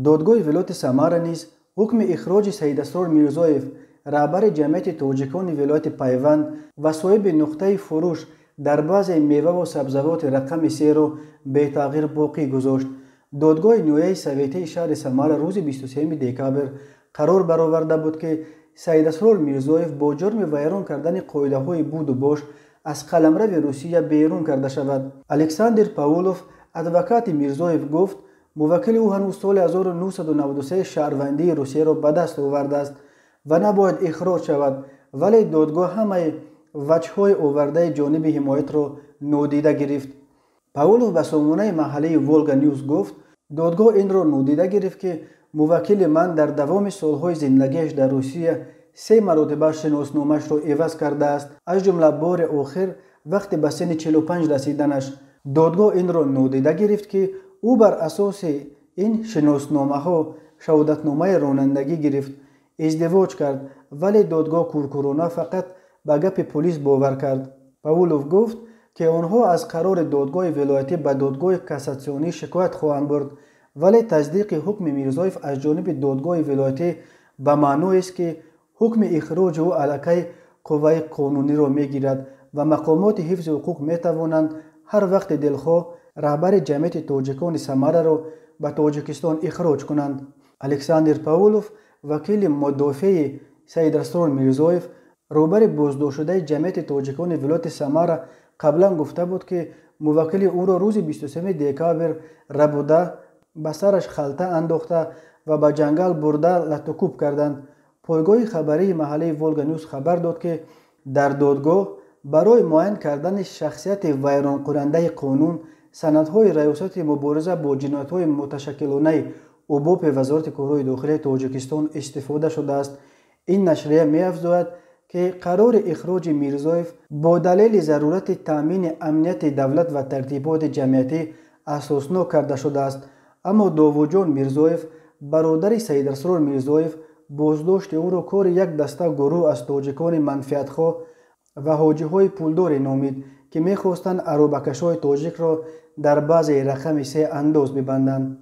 دادگاه ولایت سمر نیز حکم اخراج سید اسرار میرزایف رهبر جمعیت تاجیکان ولایت پیوند و صاحب نقطه فروش در بعضی میوه و سبزیجات رقم 3 را به تغییر باقی گذاشت. دادگاه نهایی سویته شهر سمر روز 23 دکامبر قرار برآورده بود که سید اسرار میرزایف با جرم ویران کردن قاعده های بود و باش از قلمرو روسیه بیرون کرده شود. الکساندر پاولوف ادوکات میرزایف گفت موکل او هنوز سال 1993 شهروندی روسیه را به دست آورده است و نباید اخراج شود، ولی دادگاه همه وجه‌های آورده جانب حمایت را نادیده گرفت. پاولوف به سامانه محلی ولگا نیوز گفت دادگاه این را نادیده گرفت که موکل من در دوام سالهای زندگیش در روسیه 3 مرتبه شناسنامه‌اش را عوض کرده است، از جمله بار آخر وقتی به سن 45 رسیدنش. دادگاه این را نادیده گرفت که او بر اساس این شناسنامه‌ها شهادتنامه رانندگی گرفت، ازدواج کرد، ولی دادگاه کورکورانه فقط به گپ پلیس باور کرد. پاولوف گفت که آنها از قرار دادگاه ولایتی به دادگاه کاساسیونی شکایت خواهند برد، ولی تصدیق حکم میرزایف از جانب دادگاه ولایتی به معنی است که حکم اخراج او علیه قوه قانونی را میگیرد و مقامات حفظ حقوق میتوانند هر وقت دلخواه رهبر جمعیت تاجیکان سمر را به تاجیکستان اخراج کنند. الکساندر پاولوف وکیل مدافع سید اسرار میرزایف روبر بازداشت شده جمعیت تاجیکان ولایت سمر قبلا گفته بود که موکل او را روز 23 دکامبر ربوده به سرش خلطه انداخته و به جنگل برده لطوکوب کردند. پایگاه خبری محلی ولگا نیوز خبر داد که در دادگاه برای معاین کردن شخصیت ویران کننده قانون سندهای ریاست مبارزه با جنایت‌های متشکلانه اوباپ وزارت کارهای داخلی تاجیکستان استفاده شده است. این نشریه می‌افزاید که قرار اخراج میرزایف با دلیل ضرورت تامین امنیت دولت و ترتیبات جمعیتی اساسناک کرده شده است، اما داوودجان میرزایف برادر سید اسرار میرزایف بازداشت او را کار یک دسته گروه از تاجیکان منفعتخواه و حاجی‌های پولدار نامید که می‌خواستند عربکش‌های تاجیک را در بعض رقم 3 انداز ببندند.